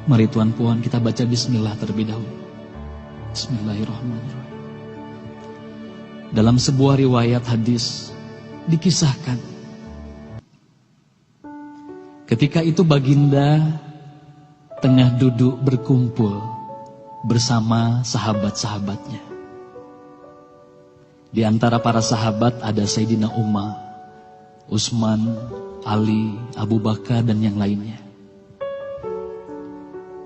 Mari Tuan Puan kita baca bismillah terlebih dahulu. Bismillahirrahmanirrahim. Dalam sebuah riwayat hadis dikisahkan, ketika itu baginda tengah duduk berkumpul bersama sahabat-sahabatnya. Di antara para sahabat ada Sayyidina Umar, Utsman, Ali, Abu Bakar dan yang lainnya.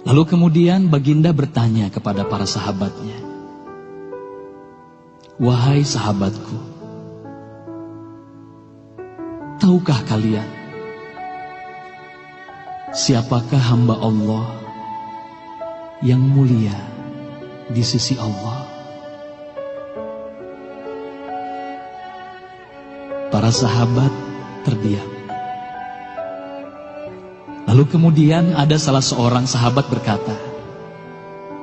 Lalu kemudian baginda bertanya kepada para sahabatnya, "Wahai sahabatku, tahukah kalian siapakah hamba Allah yang mulia di sisi Allah?" Para sahabat terdiam. Lalu kemudian ada salah seorang sahabat berkata,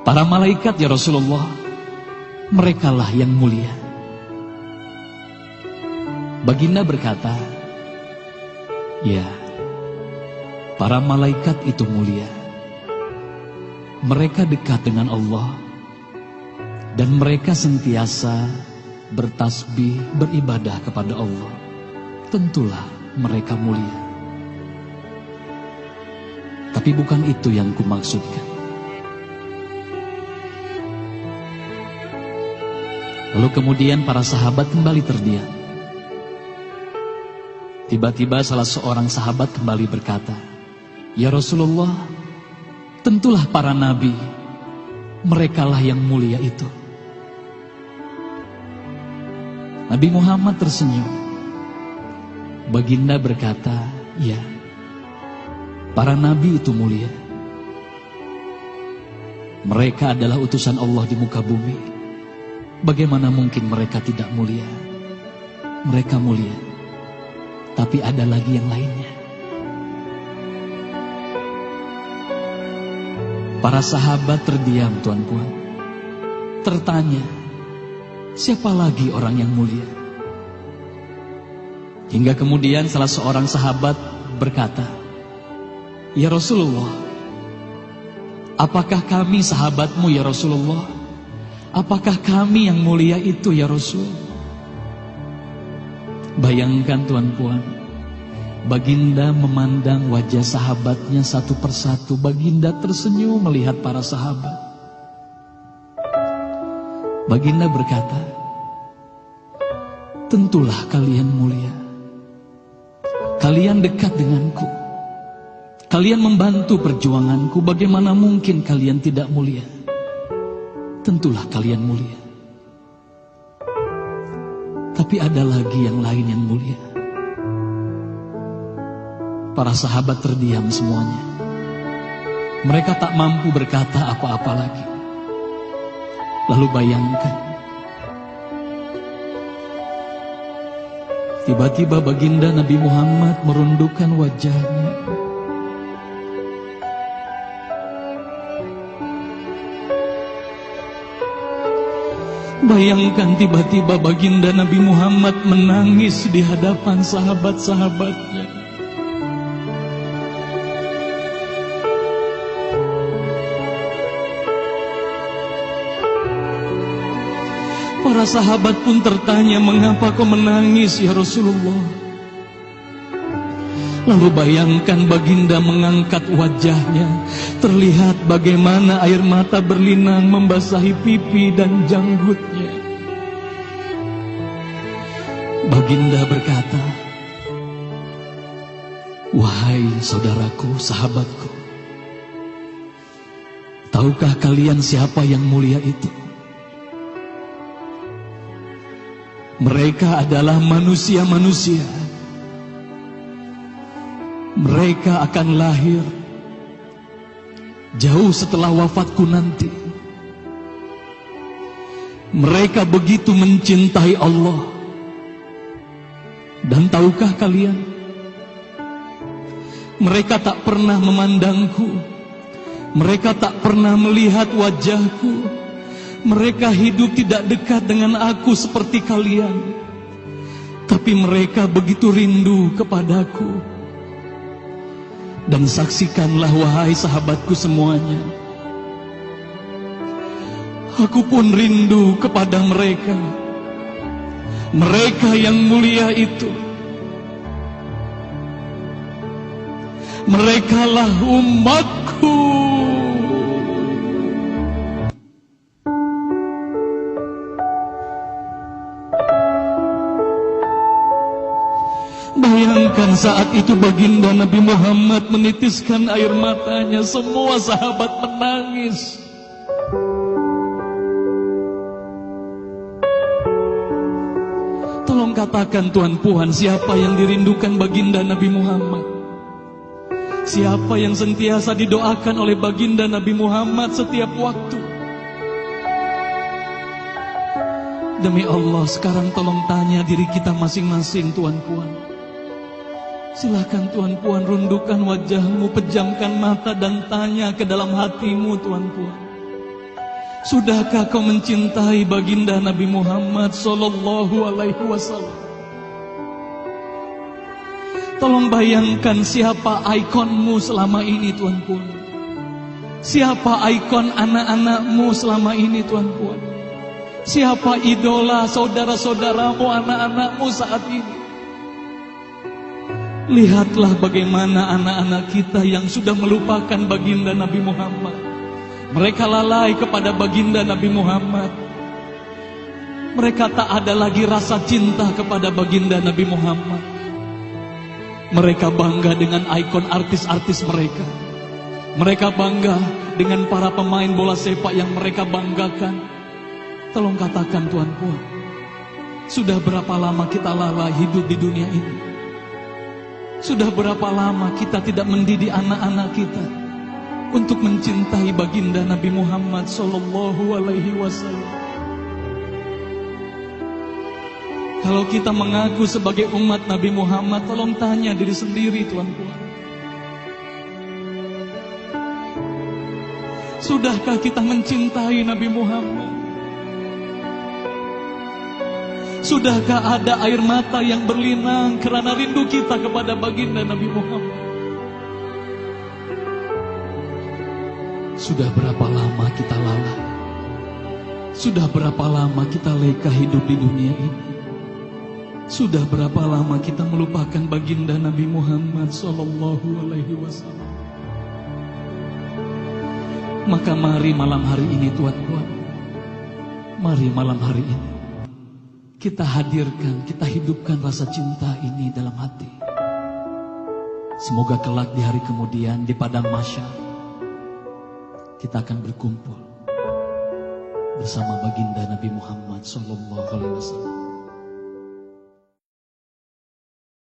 "Para malaikat ya Rasulullah, merekalah yang mulia." Baginda berkata, "Ya, para malaikat itu mulia. Mereka dekat dengan Allah dan mereka sentiasa bertasbih, beribadah kepada Allah. Tentulah mereka mulia. Tapi bukan itu yang kumaksudkan." Lalu kemudian para sahabat kembali terdiam. Tiba-tiba salah seorang sahabat kembali berkata, "Ya Rasulullah, tentulah para nabi, merekalah yang mulia itu." Nabi Muhammad tersenyum. Baginda berkata, "Ya, para nabi itu mulia. Mereka adalah utusan Allah di muka bumi. Bagaimana mungkin mereka tidak mulia? Mereka mulia. Tapi ada lagi yang lainnya." Para sahabat terdiam, Tuan Puan. Tertanya, siapa lagi orang yang mulia? Hingga kemudian salah seorang sahabat berkata, "Ya Rasulullah, apakah kami sahabatmu ya Rasulullah? Apakah kami yang mulia itu ya Rasul?" Bayangkan Tuan Puan, baginda memandang wajah sahabatnya satu persatu. Baginda tersenyum melihat para sahabat. Baginda berkata, "Tentulah kalian mulia. Kalian dekat denganku. Kalian membantu perjuanganku, bagaimana mungkin kalian tidak mulia? Tentulah kalian mulia. Tapi ada lagi yang lain yang mulia." Para sahabat terdiam semuanya. Mereka tak mampu berkata apa-apa lagi. Lalu bayangkan, tiba-tiba baginda Nabi Muhammad merundukkan wajahnya. Bayangkan tiba-tiba baginda Nabi Muhammad menangis di hadapan sahabat-sahabatnya. Para sahabat pun tertanya, "Mengapa kau menangis ya Rasulullah?" Lalu bayangkan baginda mengangkat wajahnya. Terlihat bagaimana air mata berlinang membasahi pipi dan janggutnya. Baginda berkata, "Wahai saudaraku, sahabatku, tahukah kalian siapa yang mulia itu? Mereka adalah manusia-manusia. Mereka akan lahir jauh setelah wafatku nanti. Mereka begitu mencintai Allah. Dan tahukah kalian, mereka tak pernah memandangku. Mereka tak pernah melihat wajahku. Mereka hidup tidak dekat dengan aku seperti kalian. Tapi mereka begitu rindu kepadaku. Dan saksikanlah wahai sahabatku semuanya, aku pun rindu kepada mereka, mereka yang mulia itu. Merekalah umatku. Bayangkan saat itu baginda Nabi Muhammad menitiskan air matanya, semua sahabat menangis. Tolong katakan Tuan Puan, siapa yang dirindukan baginda Nabi Muhammad? Siapa yang sentiasa didoakan oleh baginda Nabi Muhammad setiap waktu? Demi Allah, sekarang tolong tanya diri kita masing-masing Tuan Puan. Silakan Tuan Puan rundukkan wajahmu, pejamkan mata dan tanya ke dalam hatimu Tuan Puan. Sudahkah kau mencintai baginda Nabi Muhammad sallallahu alaihi wasallam? Tolong bayangkan siapa ikonmu selama ini Tuan Puan. Siapa ikon anak-anakmu selama ini Tuan Puan. Siapa idola saudara-saudaramu, anak-anakmu saat ini. Lihatlah bagaimana anak-anak kita yang sudah melupakan baginda Nabi Muhammad. Mereka lalai kepada baginda Nabi Muhammad. Mereka tak ada lagi rasa cinta kepada baginda Nabi Muhammad. Mereka bangga dengan ikon artis-artis mereka. Mereka bangga dengan para pemain bola sepak yang mereka banggakan. Tolong katakan Tuan Puan, sudah berapa lama kita lalai hidup di dunia ini? Sudah berapa lama kita tidak mendidik anak-anak kita untuk mencintai baginda Nabi Muhammad sallallahu alaihi wasallam? Kalau kita mengaku sebagai umat Nabi Muhammad, tolong tanya diri sendiri Tuan Puan. Sudahkah kita mencintai Nabi Muhammad? Sudahkah ada air mata yang berlinang karena rindu kita kepada baginda Nabi Muhammad? Sudah berapa lama kita lalai? Sudah berapa lama kita leka hidup di dunia ini? Sudah berapa lama kita melupakan baginda Nabi Muhammad sallallahu alaihi wasallam? Maka mari malam hari ini Tuan Puan, mari malam hari ini kita hadirkan, kita hidupkan rasa cinta ini dalam hati. Semoga kelak di hari kemudian di padang mahsyar kita akan berkumpul bersama baginda Nabi Muhammad sallallahu alaihi wasallam.